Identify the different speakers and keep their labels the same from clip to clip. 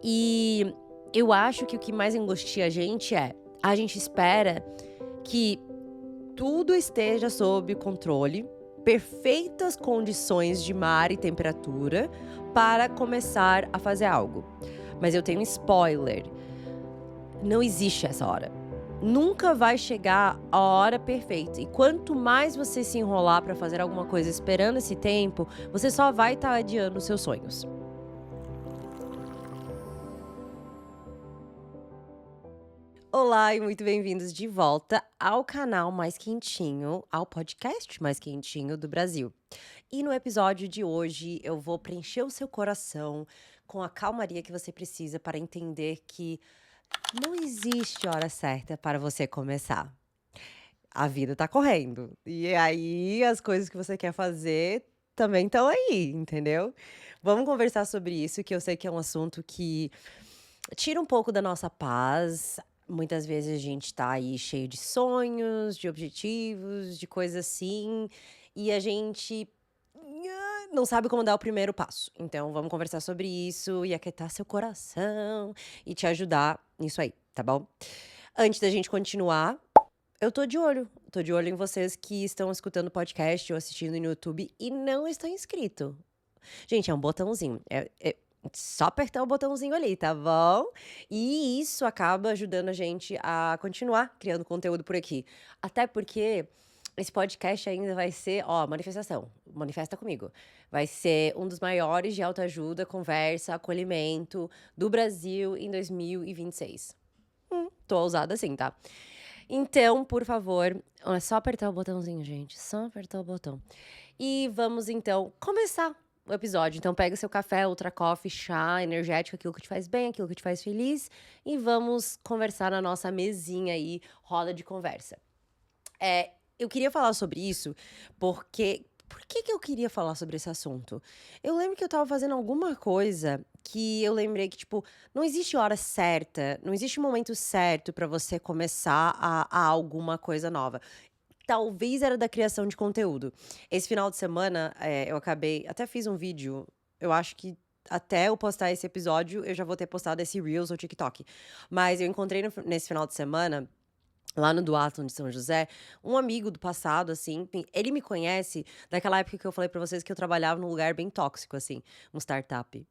Speaker 1: E eu acho que o que mais angustia a gente espera que tudo esteja sob controle, perfeitas condições de mar e temperatura para começar a fazer algo. Mas eu tenho um spoiler, não existe essa hora. Nunca vai chegar a hora perfeita. E quanto mais você se enrolar para fazer alguma coisa esperando esse tempo, você só vai estar adiando os seus sonhos. Olá e muito bem-vindos de volta ao canal mais quentinho, ao podcast mais quentinho do Brasil. E no episódio de hoje eu vou preencher o seu coração com a calmaria que você precisa para entender que não existe hora certa para você começar. A vida tá correndo. E aí as coisas que você quer fazer também estão aí, entendeu? Vamos conversar sobre isso, que eu sei que é um assunto que tira um pouco da nossa paz. Muitas vezes a gente tá aí cheio de sonhos, de objetivos, de coisas assim, e a gente não sabe como dar o primeiro passo. Então vamos conversar sobre isso e aquietar seu coração e te ajudar nisso aí, tá bom? Antes da gente continuar, eu tô de olho em vocês que estão escutando o podcast ou assistindo no YouTube e não estão inscrito. Gente, é um botãozinho. É só apertar o botãozinho ali, tá bom? E isso acaba ajudando a gente a continuar criando conteúdo por aqui. Até porque esse podcast ainda vai ser, ó, manifestação. Manifesta comigo. Vai ser um dos maiores de autoajuda, conversa, acolhimento do Brasil em 2026. Tô ousada assim, tá? Então, por favor, é só apertar o botãozinho, gente. Só apertar o botão. E vamos então começar o episódio. Então pega seu café, ultra coffee, chá, energético, aquilo que te faz bem, aquilo que te faz feliz, e vamos conversar na nossa mesinha aí, roda de conversa. Eu queria falar sobre isso porque por que eu queria falar sobre esse assunto? Eu lembro que eu estava fazendo alguma coisa que eu lembrei que, tipo, não existe hora certa, não existe momento certo pra você começar a alguma coisa nova. Talvez era da criação de conteúdo. Esse final de semana, eu acabei até fiz um vídeo, eu acho que até eu postar esse episódio, eu já vou ter postado esse Reels ou TikTok. Mas eu encontrei nesse final de semana, lá no Duatlon de São José, um amigo do passado, assim, ele me conhece daquela época que eu falei pra vocês que eu trabalhava num lugar bem tóxico, assim, um startup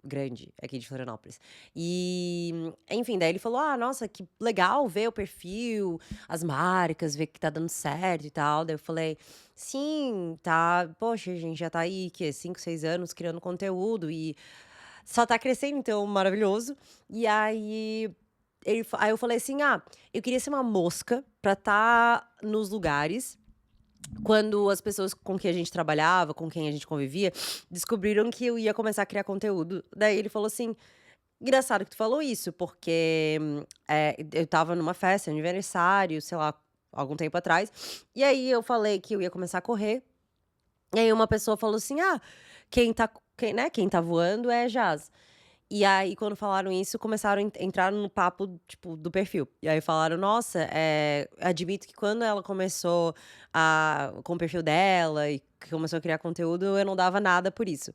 Speaker 1: grande aqui de Florianópolis. E, enfim, daí ele falou: "Ah, nossa, que legal ver o perfil, as marcas, ver que tá dando certo e tal". Daí eu falei: "Sim, tá, poxa, a gente já tá aí, que 5, 6 anos criando conteúdo e só tá crescendo, então maravilhoso". E aí eu falei assim: "Ah, eu queria ser uma mosca pra estar nos lugares quando as pessoas com quem a gente trabalhava, com quem a gente convivia, descobriram que eu ia começar a criar conteúdo". Daí ele falou assim: "Engraçado que tu falou isso, porque, eu estava numa festa, aniversário, sei lá, algum tempo atrás, e aí eu falei que eu ia começar a correr, e aí uma pessoa falou assim: 'Ah, quem tá voando é Jaz'". E aí, quando falaram isso, começaram a entrar no papo, tipo, do perfil. E aí falaram: "Nossa, admito que quando ela começou com o perfil dela e que começou a criar conteúdo, eu não dava nada por isso".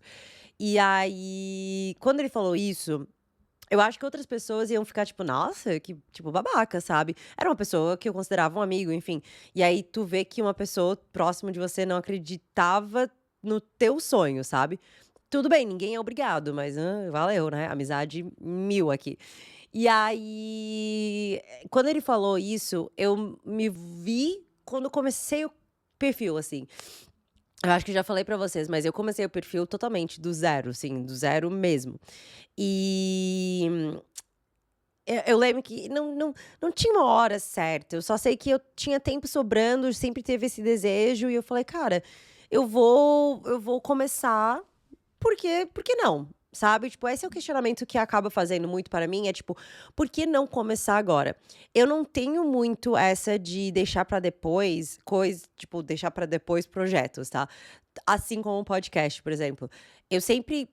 Speaker 1: E aí, quando ele falou isso, eu acho que outras pessoas iam ficar tipo: "Nossa, que, tipo, babaca", sabe. Era uma pessoa que eu considerava um amigo, enfim. E aí tu vê que uma pessoa próxima de você não acreditava no teu sonho, sabe. Tudo bem, ninguém é obrigado, mas, valeu, né, amizade mil aqui. E aí, quando ele falou isso, eu me vi quando comecei o perfil, assim. Eu acho que eu já falei pra vocês, mas eu comecei o perfil totalmente do zero, assim, do zero mesmo. E eu lembro que não tinha uma hora certa, eu só sei que eu tinha tempo sobrando, sempre teve esse desejo e eu falei: "Cara, eu vou começar, porque por que não?", sabe, tipo, esse é o questionamento que acaba fazendo muito para mim, é tipo: "Por que não começar agora?". Eu não tenho muito essa de deixar pra depois tipo, deixar pra depois projetos, tá. Assim como o podcast, por exemplo. Eu sempre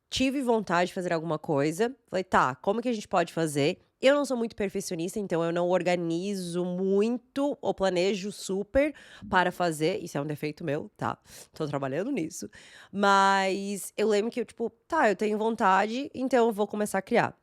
Speaker 1: tive vontade de fazer alguma coisa, falei: "Tá, como que a gente pode fazer?". Eu não sou muito perfeccionista, então eu não organizo muito ou planejo super para fazer, isso é um defeito meu, tá, tô trabalhando nisso. Mas eu lembro que eu, tipo: "Tá, eu tenho vontade, então eu vou começar a criar".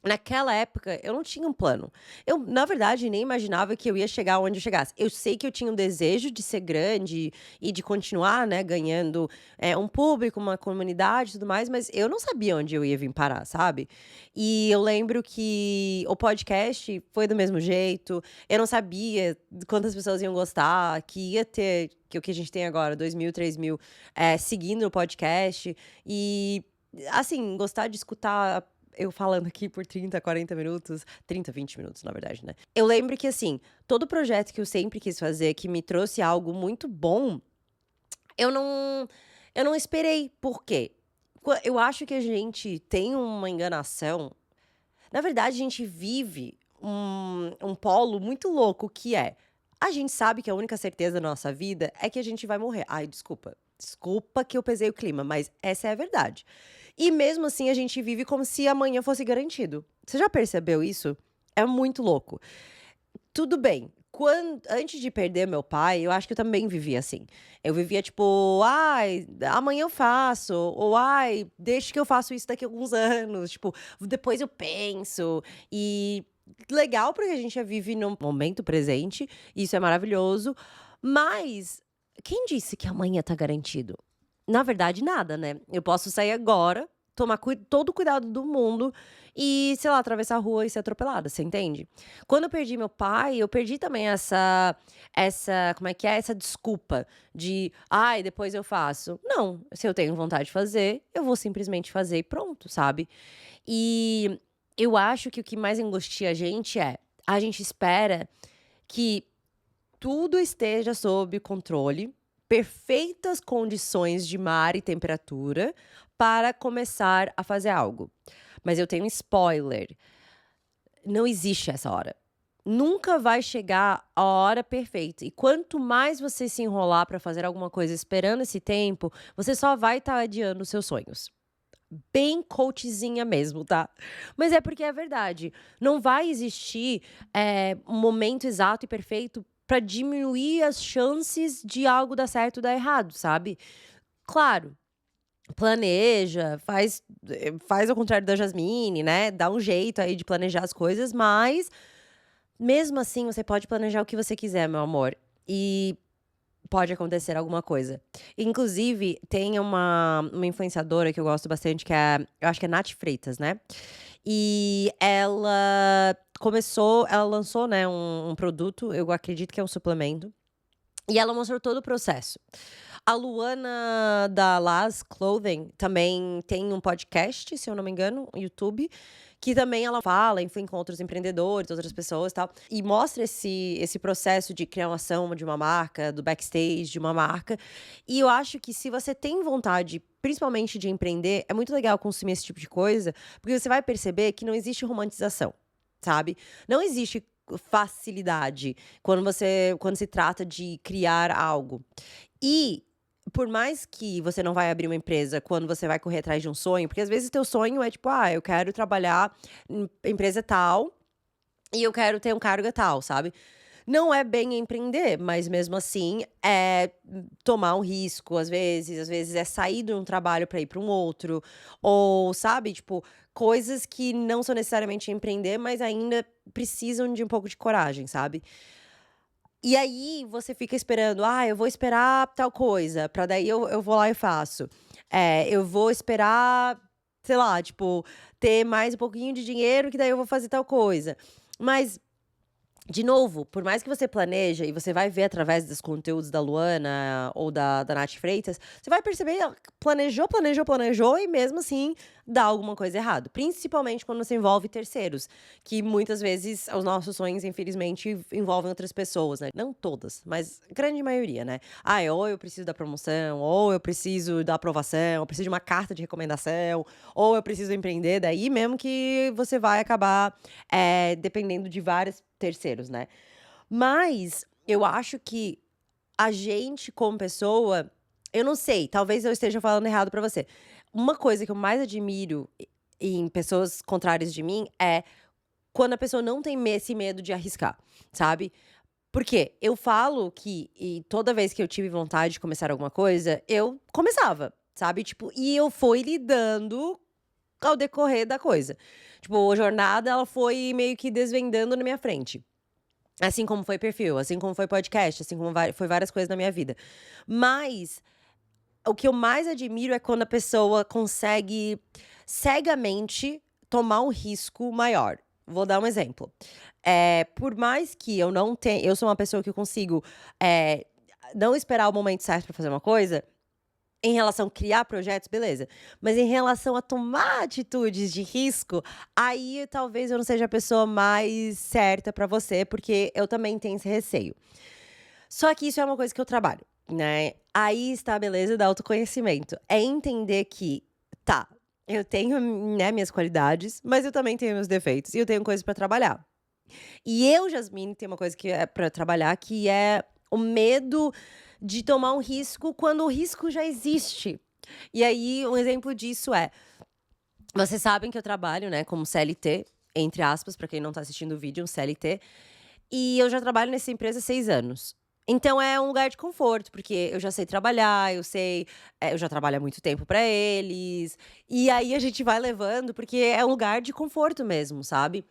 Speaker 1: Naquela época, eu não tinha um plano. Eu, na verdade, nem imaginava que eu ia chegar onde eu chegasse. Eu sei que eu tinha um desejo de ser grande e de continuar, né, ganhando, um público, uma comunidade e tudo mais, mas eu não sabia onde eu ia vir parar, sabe. E eu lembro que o podcast foi do mesmo jeito, eu não sabia quantas pessoas iam gostar, que ia ter que o que a gente tem agora, 2.000, 3.000, seguindo o podcast. E, assim, gostar de escutar eu falando aqui por 30, 40 minutos, 30, 20 minutos, na verdade, né. Eu lembro que, assim, todo projeto que eu sempre quis fazer, que me trouxe algo muito bom, eu não eu não esperei. Por quê? Eu acho que a gente tem uma enganação. Na verdade, a gente vive um polo muito louco que é: a gente sabe que a única certeza da nossa vida é que a gente vai morrer. Ai, desculpa que eu pesei o clima, mas essa é a verdade. E mesmo assim a gente vive como se amanhã fosse garantido. Você já percebeu isso? É muito louco. Tudo bem, antes de perder meu pai, eu acho que eu também vivia assim. Eu vivia tipo: "Ai, amanhã eu faço", ou "Ai, deixa que eu faço isso daqui a alguns anos", tipo, depois eu penso. E legal, porque a gente já vive no momento presente, isso é maravilhoso, mas quem disse que amanhã tá garantido? Na verdade, nada, né. Eu posso sair agora, tomar todo o cuidado do mundo e, sei lá, atravessar a rua e ser atropelada, você entende? Quando eu perdi meu pai, eu perdi também essa como é que é? Essa desculpa de: "Ai, depois eu faço". Não, se eu tenho vontade de fazer, eu vou simplesmente fazer e pronto, sabe? E eu acho que o que mais angustia a gente espera que tudo esteja sob controle, perfeitas condições de mar e temperatura para começar a fazer algo. Mas eu tenho um spoiler, não existe essa hora. Nunca vai chegar a hora perfeita. E quanto mais você se enrolar para fazer alguma coisa esperando esse tempo, você só vai estar adiando os seus sonhos. Bem coachzinha mesmo, tá? Mas é porque é verdade. Não vai existir, um momento exato e perfeito pra diminuir as chances de algo dar certo ou dar errado, sabe? Claro, planeja, faz ao contrário da Jasmine, né, dá um jeito aí de planejar as coisas, mas mesmo assim você pode planejar o que você quiser, meu amor, e pode acontecer alguma coisa. Inclusive, tem uma influenciadora que eu gosto bastante, que é eu acho que é Nath Freitas, né. E ela lançou, né, um produto, eu acredito que é um suplemento, e ela mostrou todo o processo. A Luana da Las Clothing também tem um podcast, se eu não me engano, no YouTube, que também ela fala, enfim, com outros empreendedores, outras pessoas, e tal, e mostra esse processo de criação de uma marca, do backstage de uma marca. E eu acho que se você tem vontade, principalmente de empreender, é muito legal consumir esse tipo de coisa, porque você vai perceber que não existe romantização, sabe? Não existe facilidade quando se trata de criar algo. E por mais que você não vai abrir uma empresa quando você vai correr atrás de um sonho, porque às vezes teu sonho é tipo: "Ah, eu quero trabalhar em empresa tal e eu quero ter um cargo tal", sabe. Não é bem empreender, mas mesmo assim é tomar um risco, às vezes é sair de um trabalho para ir para um outro, ou sabe, tipo, coisas que não são necessariamente empreender, mas ainda precisam de um pouco de coragem, sabe. E aí você fica esperando: "Ah, eu vou esperar tal coisa, pra daí eu vou lá e faço". Eu vou esperar, sei lá, tipo, ter mais um pouquinho de dinheiro que daí eu vou fazer tal coisa. Mas de novo, por mais que você planeja e você vai ver através dos conteúdos da Luana ou da Nath Freitas, você vai perceber, planejou, planejou, planejou e mesmo assim dá alguma coisa errado. Principalmente quando você envolve terceiros, que muitas vezes os nossos sonhos, infelizmente, envolvem outras pessoas, né? Não todas, mas grande maioria, né? Ah, ou eu preciso da promoção, ou eu preciso da aprovação, eu preciso de uma carta de recomendação, ou eu preciso empreender, daí mesmo que você vai acabar dependendo de vários terceiros, né. Mas eu acho que a gente como pessoa, eu não sei, talvez eu esteja falando errado pra você. Uma coisa que eu mais admiro em pessoas contrárias de mim é quando a pessoa não tem esse medo de arriscar, sabe. Porque eu falo que toda vez que eu tive vontade de começar alguma coisa, eu começava, sabe, tipo, e eu fui lidando ao decorrer da coisa. Tipo, a jornada ela foi meio que desvendando na minha frente. Assim como foi perfil, assim como foi podcast, assim como foi várias coisas na minha vida. Mas o que eu mais admiro é quando a pessoa consegue cegamente tomar um risco maior. Vou dar um exemplo. Por mais que eu não tenha, eu sou uma pessoa que eu consigo, eh, não esperar o momento certo pra fazer uma coisa. Em relação a criar projetos, beleza. Mas em relação a tomar atitudes de risco, aí talvez eu não seja a pessoa mais certa pra você, porque eu também tenho esse receio. Só que isso é uma coisa que eu trabalho, né. Aí está a beleza do autoconhecimento. É entender que, tá, eu tenho, né, minhas qualidades, mas eu também tenho meus defeitos e eu tenho coisas pra trabalhar. E eu, Jasmine, tem uma coisa que é pra trabalhar, que é o medo de tomar um risco quando o risco já existe. E aí, um exemplo disso é, vocês sabem que eu trabalho, né, como CLT, entre aspas, pra quem não tá assistindo o vídeo, um CLT, e eu já trabalho nessa empresa há 6 anos. Então é um lugar de conforto, porque eu já sei trabalhar, eu sei, eu já trabalho há muito tempo pra eles, e aí a gente vai levando, porque é um lugar de conforto mesmo, sabe.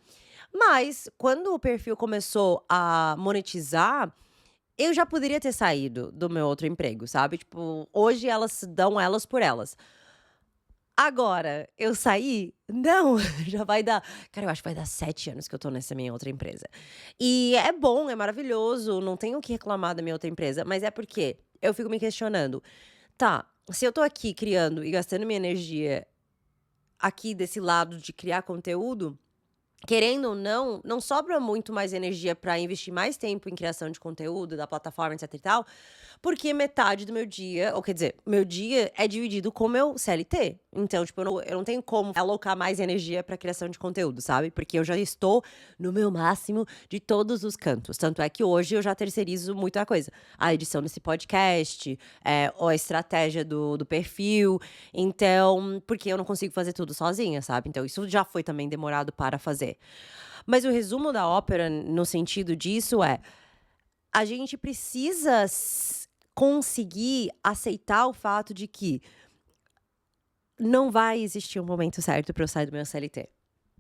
Speaker 1: Mas, quando o perfil começou a monetizar, eu já poderia ter saído do meu outro emprego, sabe. Tipo, hoje elas dão elas por elas. Agora, eu saí? Não, já vai dar, cara, eu acho que vai dar 7 anos que eu tô nessa minha outra empresa. E é bom, é maravilhoso, não tenho o que reclamar da minha outra empresa, mas é porque eu fico me questionando: "Tá, se eu tô aqui criando e gastando minha energia aqui desse lado de criar conteúdo, querendo ou não, não sobra muito mais energia pra investir mais tempo em criação de conteúdo da plataforma, etc e tal, porque metade do meu dia, ou quer dizer, meu dia é dividido com o meu CLT. Então, tipo, eu não tenho como alocar mais energia pra criação de conteúdo, sabe? Porque eu já estou no meu máximo de todos os cantos. Tanto é que hoje eu já terceirizo muita coisa. A edição desse podcast, ou a estratégia do perfil. Então, porque eu não consigo fazer tudo sozinha, sabe? Então, isso já foi também demorado para fazer. Mas o resumo da ópera, no sentido disso, é: a gente precisa conseguir aceitar o fato de que não vai existir um momento certo pra eu sair do meu CLT,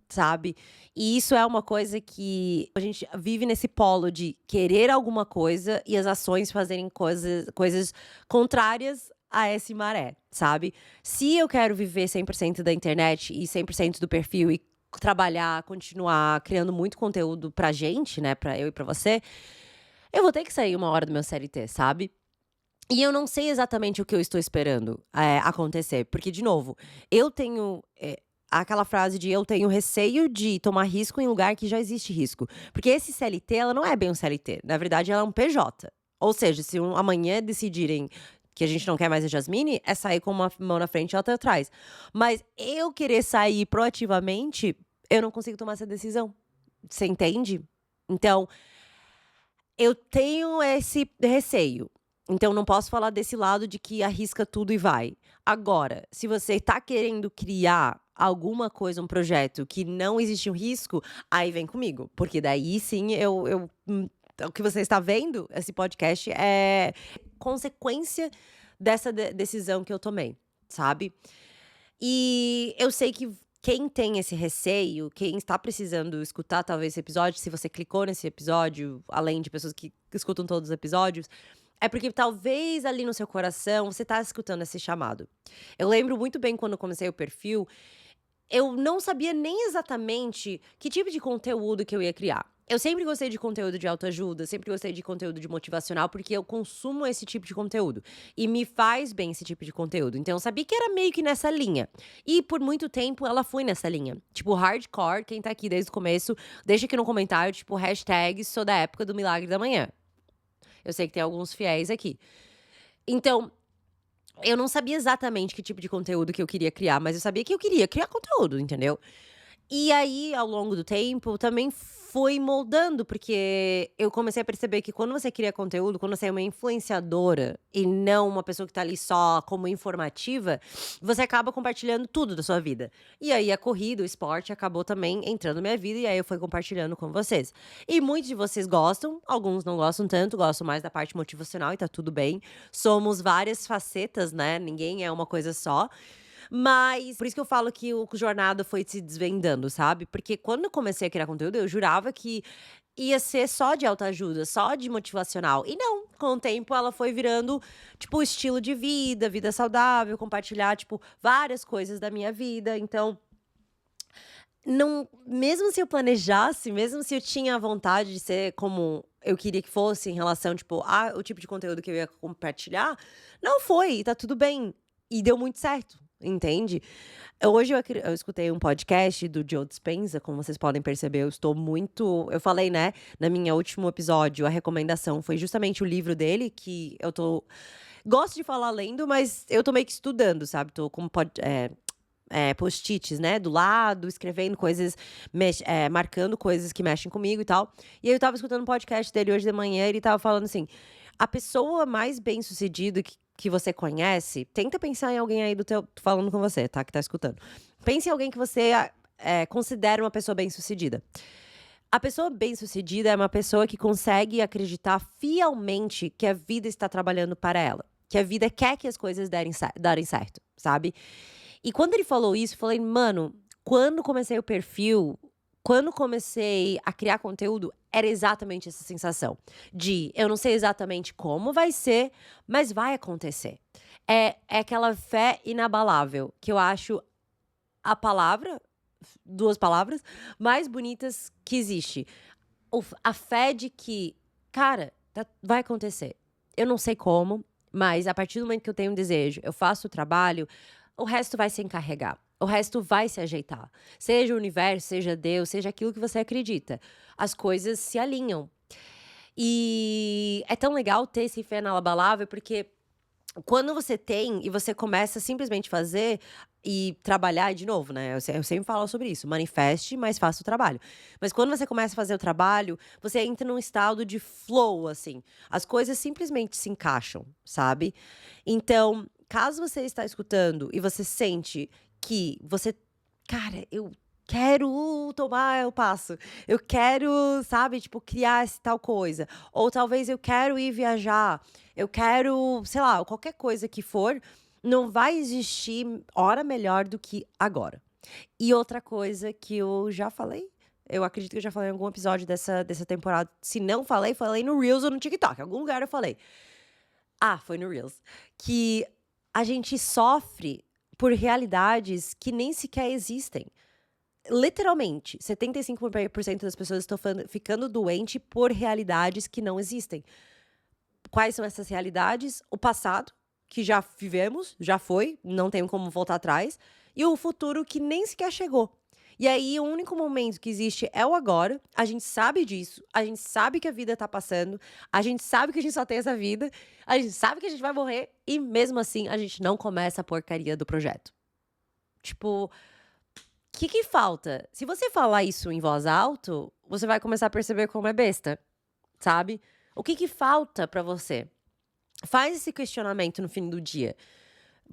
Speaker 1: sabe. E isso é uma coisa que a gente vive nesse polo de querer alguma coisa e as ações fazerem coisas contrárias a essa maré, sabe. Se eu quero viver 100% da internet e 100% do perfil e trabalhar, continuar criando muito conteúdo pra gente, né, pra eu e pra você, eu vou ter que sair uma hora do meu CLT, sabe. E eu não sei exatamente o que eu estou esperando, acontecer, porque, de novo, eu tenho, aquela frase de: "Eu tenho receio de tomar risco em lugar que já existe risco", porque esse CLT, ela não é bem um CLT, na verdade ela é um PJ. Ou seja, se amanhã decidirem que a gente não quer mais a Jasmine, é sair com uma mão na frente e outra atrás. Mas eu querer sair proativamente, eu não consigo tomar essa decisão, você entende? Então eu tenho esse receio, então não posso falar desse lado de que arrisca tudo e vai. Agora, se você tá querendo criar alguma coisa, um projeto que não existe um risco, aí vem comigo, porque daí sim o que você está vendo, esse podcast, é consequência dessa decisão que eu tomei, sabe. E eu sei que quem tem esse receio, quem está precisando escutar talvez esse episódio, se você clicou nesse episódio, além de pessoas que escutam todos os episódios, é porque talvez ali no seu coração você tá escutando esse chamado. Eu lembro muito bem quando eu comecei o perfil, eu não sabia nem exatamente que tipo de conteúdo que eu ia criar. Eu sempre gostei de conteúdo de autoajuda, sempre gostei de conteúdo de motivacional, porque eu consumo esse tipo de conteúdo. E me faz bem esse tipo de conteúdo. Então eu sabia que era meio que nessa linha. E por muito tempo ela foi nessa linha. Tipo, hardcore, quem tá aqui desde o começo, deixa aqui no comentário, tipo, hashtag sou da época do Milagre da Manhã. Eu sei que tem alguns fiéis aqui. Então, eu não sabia exatamente que tipo de conteúdo que eu queria criar, mas eu sabia que eu queria criar conteúdo, entendeu? E aí, ao longo do tempo, também foi moldando, porque eu comecei a perceber que quando você cria conteúdo, quando você é uma influenciadora e não uma pessoa que tá ali só como informativa, você acaba compartilhando tudo da sua vida. E aí a corrida, o esporte acabou também entrando na minha vida e aí eu fui compartilhando com vocês. E muitos de vocês gostam, alguns não gostam tanto, gostam mais da parte motivacional e tá tudo bem. Somos várias facetas, né? Ninguém é uma coisa só. Mas por isso que eu falo que o jornada foi se desvendando, sabe. Porque quando eu comecei a criar conteúdo, eu jurava que ia ser só de autoajuda, só de motivacional. E não, com o tempo ela foi virando, tipo, estilo de vida, vida saudável, compartilhar, tipo, várias coisas da minha vida. Então, não, mesmo se eu planejasse, mesmo se eu tinha vontade de ser como eu queria que fosse em relação, tipo, o tipo de conteúdo que eu ia compartilhar, não foi, e tá tudo bem. E deu muito certo, entende? Hoje eu escutei um podcast do Joe Dispenza, como vocês podem perceber, eu falei, né, na minha último episódio, a recomendação foi justamente o livro dele, que eu tô gosto de falar lendo, mas eu tô meio que estudando, sabe, tô com post-its, né, do lado, escrevendo coisas, marcando coisas que mexem comigo e tal. E aí eu estava escutando um podcast dele hoje de manhã, e ele estava falando assim: "A pessoa mais bem-sucedida que você conhece", tenta pensar em alguém aí do teu tô falando com você, tá, que tá escutando. Pense em alguém que você, considera uma pessoa bem-sucedida. A pessoa bem-sucedida é uma pessoa que consegue acreditar fielmente que a vida está trabalhando para ela, que a vida quer que as coisas darem certo, sabe. E quando ele falou isso, eu falei: "Mano, quando comecei o perfil, quando comecei a criar conteúdo, era exatamente essa sensação de eu não sei exatamente como vai ser, mas vai acontecer". É aquela fé inabalável que eu acho a palavra, 2 palavras, mais bonitas que existe. A fé de que, cara, vai acontecer. Eu não sei como, mas a partir do momento que eu tenho um desejo, eu faço o trabalho, o resto vai se encarregar. O resto vai se ajeitar. Seja o universo, seja Deus, seja aquilo que você acredita. As coisas se alinham. E é tão legal ter esse fé inabalável, porque quando você tem e você começa a simplesmente fazer e trabalhar, e de novo, né, eu sempre falo sobre isso, manifeste, mas faça o trabalho. Mas quando você começa a fazer o trabalho, você entra num estado de flow, assim, as coisas simplesmente se encaixam, sabe. Então, caso você está escutando e você sente que você: "Cara, eu quero tomar o passo, eu quero, sabe, tipo, criar esse tal coisa", ou talvez eu quero ir viajar, eu quero, sei lá, qualquer coisa que for, não vai existir hora melhor do que agora. E outra coisa que eu já falei, eu acredito que eu já falei em algum episódio dessa temporada, se não falei, falei no Reels ou no TikTok, em algum lugar eu falei. Foi no Reels. Que a gente sofre por realidades que nem sequer existem. Literalmente, 75% das pessoas estão ficando doente por realidades que não existem. Quais são essas realidades? O passado, que já vivemos, já foi, não tem como voltar atrás, e o futuro que nem sequer chegou. E aí, o único momento que existe é o agora, a gente sabe disso, a gente sabe que a vida tá passando, a gente sabe que a gente só tem essa vida, a gente sabe que a gente vai morrer, e mesmo assim a gente não começa a porcaria do projeto. Tipo, o que falta? Se você falar isso em voz alto, você vai começar a perceber como é besta, sabe? O que falta pra você? Faz esse questionamento no fim do dia.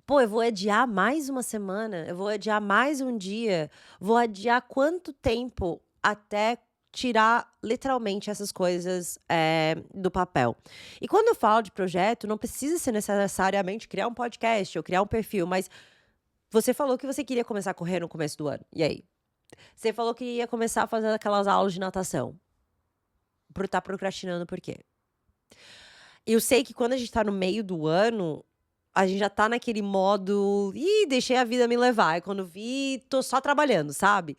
Speaker 1: Pô, eu vou adiar mais uma semana, eu vou adiar mais um dia, vou adiar quanto tempo até tirar literalmente essas coisas, do papel. E quando eu falo de projeto, não precisa ser necessariamente criar um podcast ou criar um perfil, mas você falou que você queria começar a correr no começo do ano, e aí? Você falou que ia começar a fazer aquelas aulas de natação, tá procrastinando por quê? Eu sei que quando a gente tá no meio do ano, a gente já tá naquele modo: "Ih, deixei a vida me levar", e quando vi, tô só trabalhando, sabe.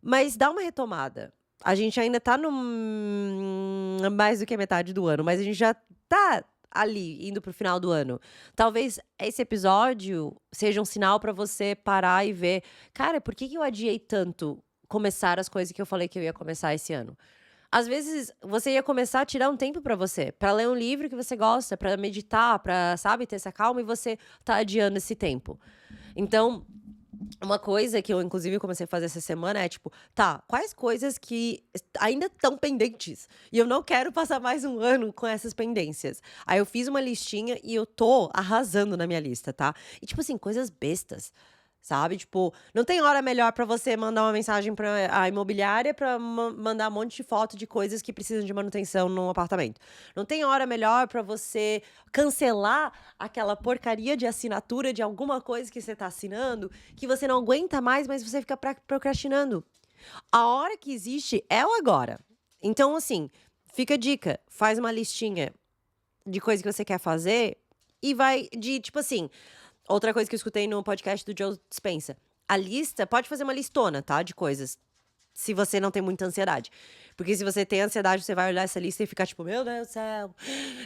Speaker 1: Mas dá uma retomada. A gente ainda tá mais do que a metade do ano, mas a gente já tá ali, indo para o final do ano. Talvez esse episódio seja um sinal pra você parar e ver: "Cara, por que que eu adiei tanto começar as coisas que eu falei que eu ia começar esse ano?". Às vezes, você ia começar a tirar um tempo pra você, pra ler um livro que você gosta, pra meditar, pra, sabe, ter essa calma e você tá adiando esse tempo. Então, uma coisa que eu inclusive comecei a fazer essa semana é tipo, tá, quais coisas que ainda estão pendentes? E eu não quero passar mais um ano com essas pendências. Aí eu fiz uma listinha e eu tô arrasando na minha lista, tá? E tipo assim, coisas bestas. sabe? Tipo, não tem hora melhor pra você mandar uma mensagem pra a imobiliária pra mandar um monte de foto de coisas que precisam de manutenção no apartamento. Não tem hora melhor pra você cancelar aquela porcaria de assinatura de alguma coisa que você tá assinando, que você não aguenta mais, mas você fica procrastinando. A hora que existe é o agora. Então, assim, fica a dica, faz uma listinha de coisa que você quer fazer e vai de tipo assim, outra coisa que eu escutei no podcast do Joe Dispenza, a lista pode fazer uma listona, tá, de coisas, se você não tem muita ansiedade. Porque se você tem ansiedade, você vai olhar essa lista e ficar tipo: "Meu Deus do céu,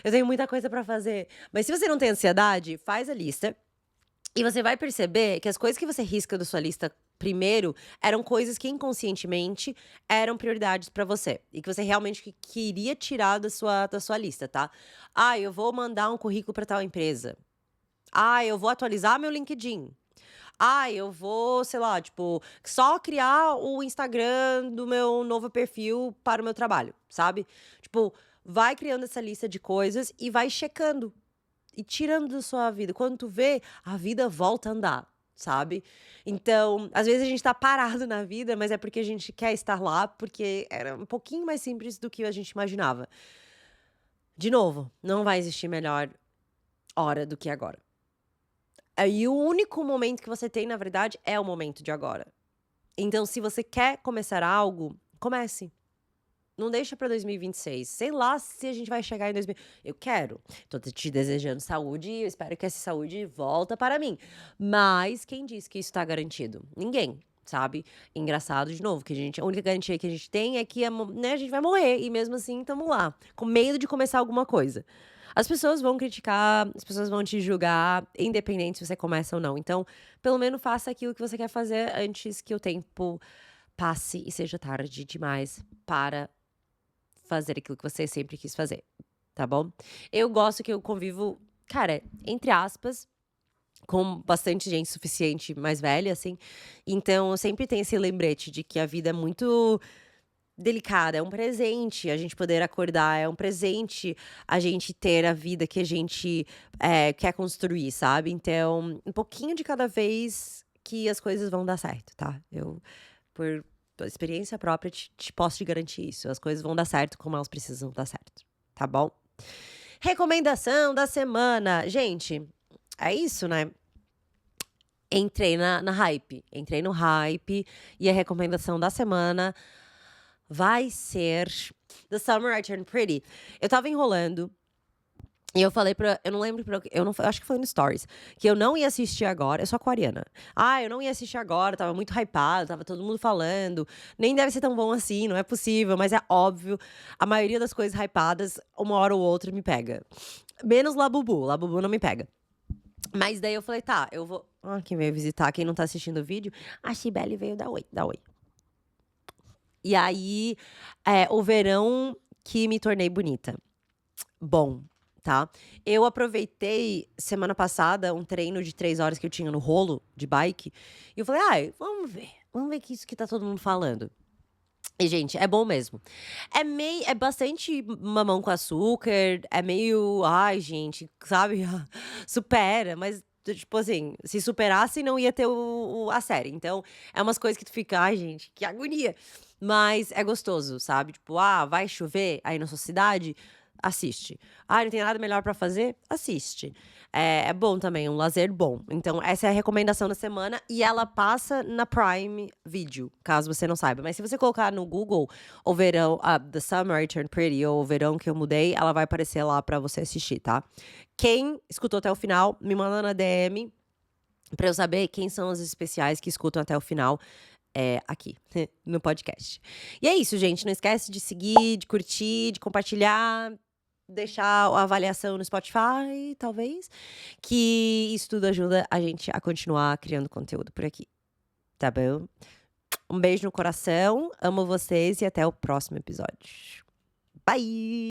Speaker 1: eu tenho muita coisa pra fazer". Mas se você não tem ansiedade, faz a lista e você vai perceber que as coisas que você risca da sua lista primeiro, eram coisas que inconscientemente eram prioridades pra você, e que você realmente queria tirar da sua lista, tá. "Ah, eu vou mandar um currículo pra tal empresa. Ah, eu vou atualizar meu LinkedIn. Ah, eu vou, sei lá, tipo, só criar o Instagram do meu novo perfil para o meu trabalho", sabe. Tipo, vai criando essa lista de coisas e vai checando. E tirando da sua vida. Quando tu vê, a vida volta a andar, sabe. Então, às vezes a gente tá parado na vida, mas é porque a gente quer estar lá, porque era um pouquinho mais simples do que a gente imaginava. De novo, não vai existir melhor hora do que agora. E o único momento que você tem, na verdade, é o momento de agora. Então, se você quer começar algo, comece. Não deixa pra 2026. Sei lá se a gente vai chegar em 2000. Eu quero. Tô te desejando saúde e eu espero que essa saúde volta para mim. Mas quem disse que isso tá garantido? Ninguém, sabe? Engraçado de novo, que a única garantia que a gente tem é que né, a gente vai morrer e mesmo assim estamos lá, com medo de começar alguma coisa. As pessoas vão criticar, as pessoas vão te julgar, independente se você começa ou não. Então, pelo menos faça aquilo que você quer fazer antes que o tempo passe e seja tarde demais para fazer aquilo que você sempre quis fazer, tá bom? Eu gosto que eu convivo, cara, entre aspas, com bastante gente suficiente mais velha, assim, então eu sempre tenho esse lembrete de que a vida é muito delicada, é um presente a gente poder acordar, é um presente a gente ter a vida que a gente, quer construir, sabe? Então, um pouquinho de cada vez que as coisas vão dar certo, tá? Eu, por experiência própria, te posso te garantir isso. As coisas vão dar certo como elas precisam dar certo, tá bom? Recomendação da semana. Gente, é isso, né? Entrei na hype. Entrei no hype e a recomendação da semana vai ser The Summer I Turned Pretty. Eu estava enrolando e eu falei eu não lembro eu não, acho que foi no Stories, que eu não ia assistir agora, eu sou aquariana. Ah, eu não ia assistir agora, tava muito hypado, tava todo mundo falando, nem deve ser tão bom assim, não é possível, mas é óbvio, a maioria das coisas hypadas, uma hora ou outra me pega. Menos Labubu não me pega. Mas daí eu falei, tá, eu vou. Ah, quem veio visitar, quem não tá assistindo o vídeo, a Cibele veio dar oi, dar oi. E aí, o verão que me tornei bonita. Bom, tá? Eu aproveitei semana passada um treino de 3 horas que eu tinha no rolo de bike, e eu falei: "Ai, vamos ver que isso que tá todo mundo falando". E gente, é bom mesmo. É bastante mamão com açúcar, é meio, ai gente, sabe, supera, mas tipo assim, se superasse não ia ter a série, então é umas coisas que tu fica: "Ai gente, que agonia". Mas é gostoso, sabe, tipo, vai chover aí na sua cidade? Assiste. Não tem nada melhor pra fazer? Assiste. É bom também, um lazer bom. Então essa é a recomendação da semana e ela passa na Prime Video, caso você não saiba. Mas se você colocar no Google o verão, The Summer I Turned Pretty ou o verão que eu mudei, ela vai aparecer lá pra você assistir, tá? Quem escutou até o final, me manda na DM pra eu saber quem são os especiais que escutam até o final, aqui no podcast. E é isso, gente. Não esquece de seguir, de curtir, de compartilhar, deixar a avaliação no Spotify, talvez, que isso tudo ajuda a gente a continuar criando conteúdo por aqui, tá bom? Um beijo no coração, amo vocês e até o próximo episódio. Bye!